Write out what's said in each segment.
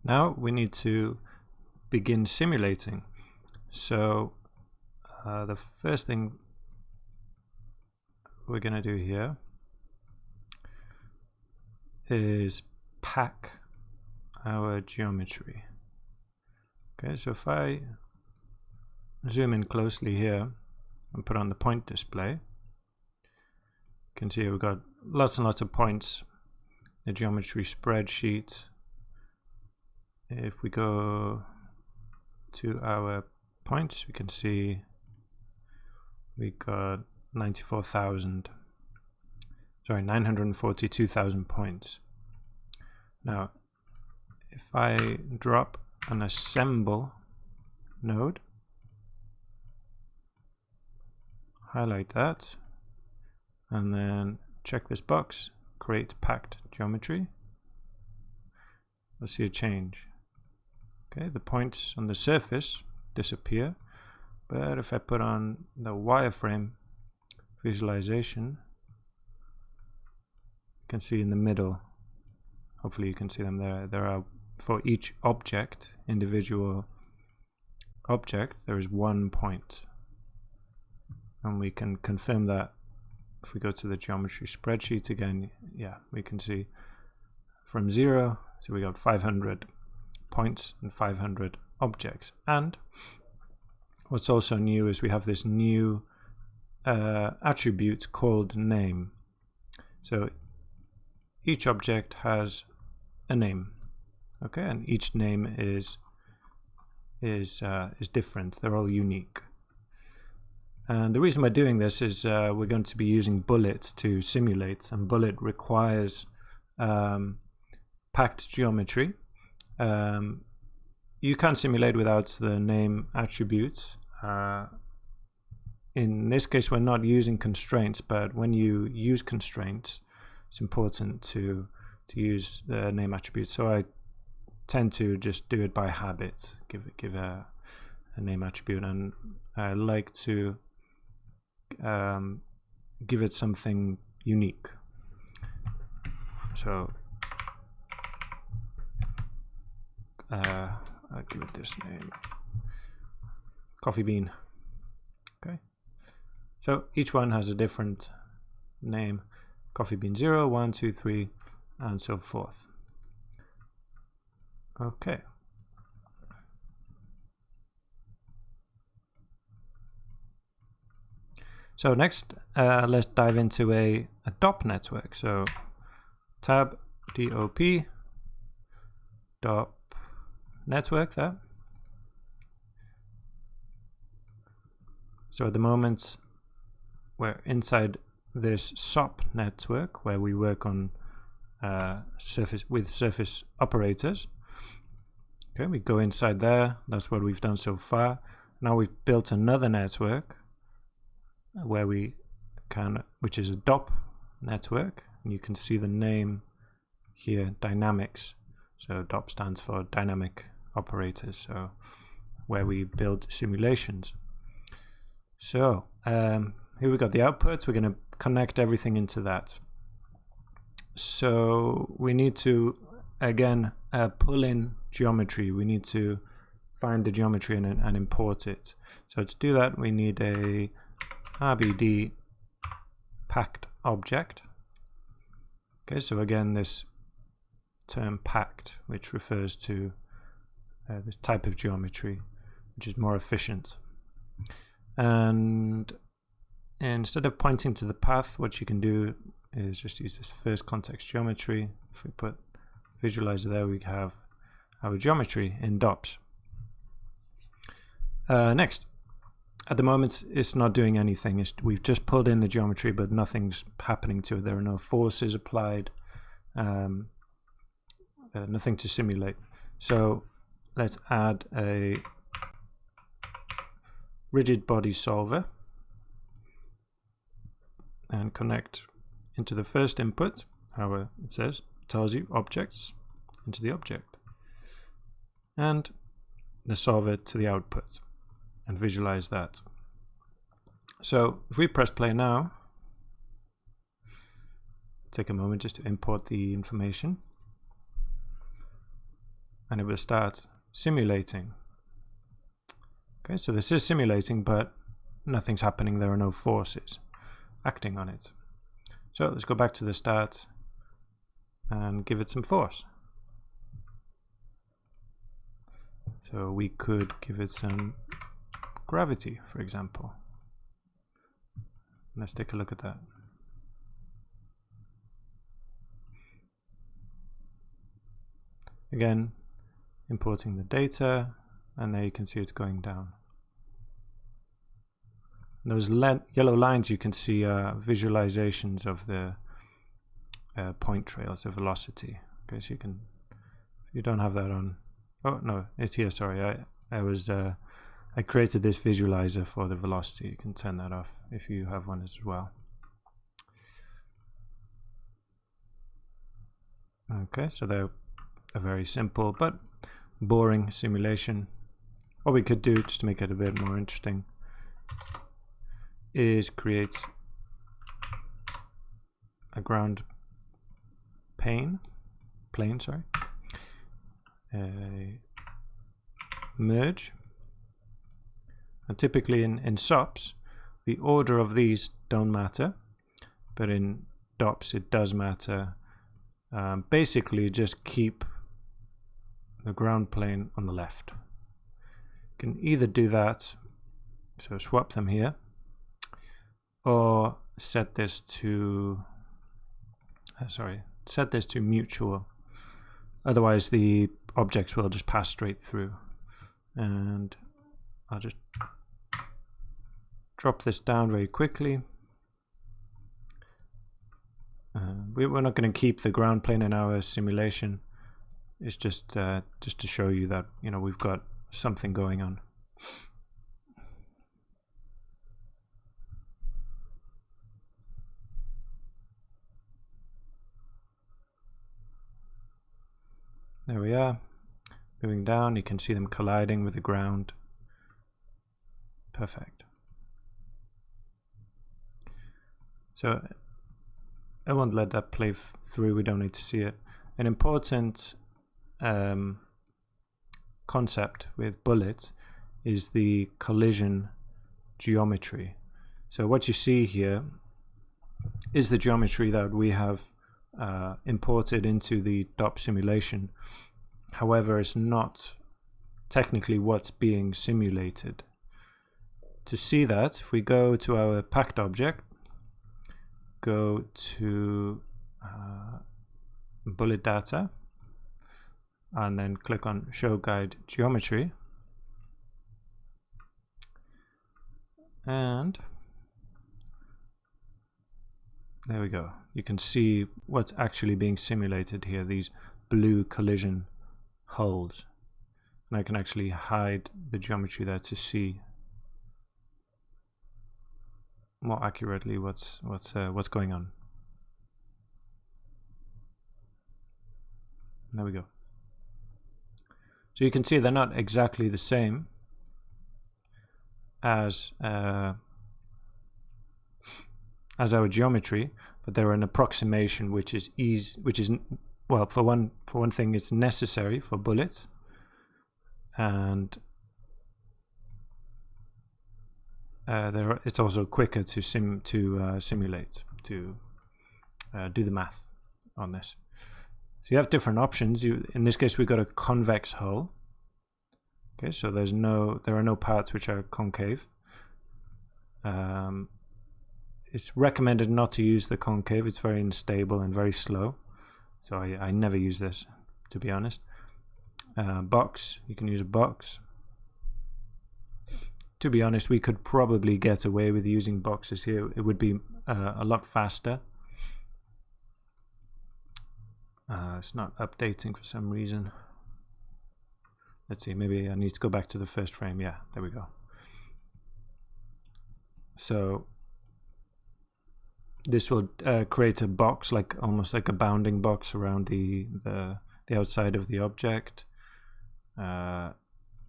Now we need to begin simulating. So the first thing we're going to do here is pack our geometry. Okay, so if I zoom in closely here and put on the point display, you can see we've got lots and lots of points. The geometry spreadsheet. If we go to our points, we can see we got 942,000 points. Now, if I drop an assemble node, highlight that, and then check this box, create packed geometry, we'll see a change. Okay, the points on the surface disappear, but if I put on the wireframe visualization, you can see in the middle, hopefully you can see them there, there are, for each object, individual object, there is 1 point. And we can confirm that if we go to the geometry spreadsheet again. Yeah, we can see from 0, so we got 500 points and 500 objects. And what's also new is we have this new attribute called name. So each object has a name, okay, and each name is different. They're all unique. And the reason we're doing this is we're going to be using Bullet to simulate, and Bullet requires packed geometry. You can simulate without the name attribute. In this case, we're not using constraints, but when you use constraints, it's important to use the name attribute. So I tend to just do it by habit, give a name attribute, and I like to give it something unique. So I'll give it this name, coffee bean. Okay, so each one has a different name, coffee bean 0, 1, 2, 3, and so forth. Okay. So next, let's dive into a DOP network. So tab DOP network there. So at the moment, we're inside this SOP network where we work on surface operators. Okay, we go inside there. That's what we've done so far. Now we've built another network where we can, which is a DOP network, and you can see the name here, dynamics. So DOP stands for dynamic operators, so where we build simulations. So here we got the output. We're going to connect everything into that. So we need to again pull in geometry. We need to find the geometry and import it. So to do that, we need a RBD packed object. Okay, so again, this term packed, which refers to this type of geometry, which is more efficient. And instead of pointing to the path, what you can do is just use this first context geometry. If we put visualizer there, we have our geometry in DOPs. Next, at the moment, it's not doing anything. We've just pulled in the geometry, but nothing's happening to it. There are no forces applied, nothing to simulate. So let's add a rigid body solver and connect into the first input. It tells you objects into the object, and the solver to the output, and visualize that. So if we press play now, take a moment just to import the information. and it will start simulating. Okay, so this is simulating, but nothing's happening. There are no forces acting on it. So let's go back to the start and give it some force. So we could give it some gravity, for example. Let's take a look at that. Again, importing the data, and there you can see it's going down. Those yellow lines you can see are visualizations of the point trails, the velocity. Okay, so you can, if you don't have that on, oh no, it's here. Sorry, I created this visualizer for the velocity. You can turn that off if you have one as well. Okay, so they're a very simple but boring simulation. What we could do, just to make it a bit more interesting, is create a ground plane, sorry, merge. And typically in SOPs, the order of these don't matter, but in DOPs it does matter. Basically, just keep the ground plane on the left. You can either do that, so swap them here, or set this to set this to mutual. Otherwise the objects will just pass straight through. And I'll just drop this down very quickly. We're not going to keep the ground plane in our simulation. It's just to show you that, you know, we've got something going on. There we are. Moving down, you can see them colliding with the ground. Perfect. So I won't let that play through, we don't need to see it. An important concept with bullets is the collision geometry. So what you see here is the geometry that we have imported into the DOP simulation. However, it's not technically what's being simulated. To see that, if we go to our packed object, go to bullet data, and then click on show guide geometry, and there we go. You can see what's actually being simulated here, these blue collision holes. And I can actually hide the geometry there to see more accurately what's going on. There we go. So you can see they're not exactly the same as our geometry, but they're an approximation which is well, for one thing, it's necessary for bullets, and it's also quicker to simulate, to do the math on this. So you have different options. In this case, we've got a convex hull. Okay, so there are no parts which are concave. It's recommended not to use the concave. It's very unstable and very slow. So I never use this, to be honest. Box, you can use a box. To be honest, we could probably get away with using boxes here. It would be a lot faster. It's not updating for some reason. Let's see, maybe I need to go back to the first frame. Yeah, there we go. So this will create a box, almost like a bounding box around the outside of the object.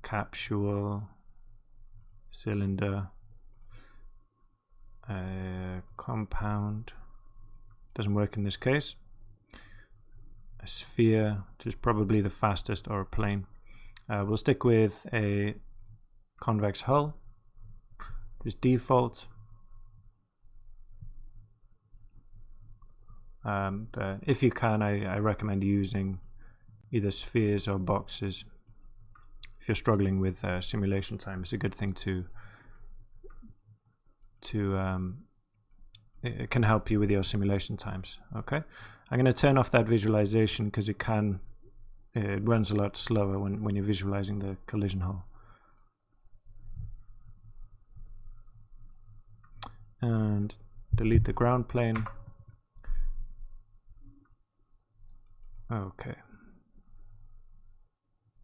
Capsule, cylinder, compound. Doesn't work in this case. a sphere, which is probably the fastest, or a plane. We'll stick with a convex hull, just default. But if you can, I recommend using either spheres or boxes. If you're struggling with simulation time, it's a good thing to it can help you with your simulation times. Okay, I'm going to turn off that visualization because it runs a lot slower when you're visualizing the collision hull. And delete the ground plane. Okay.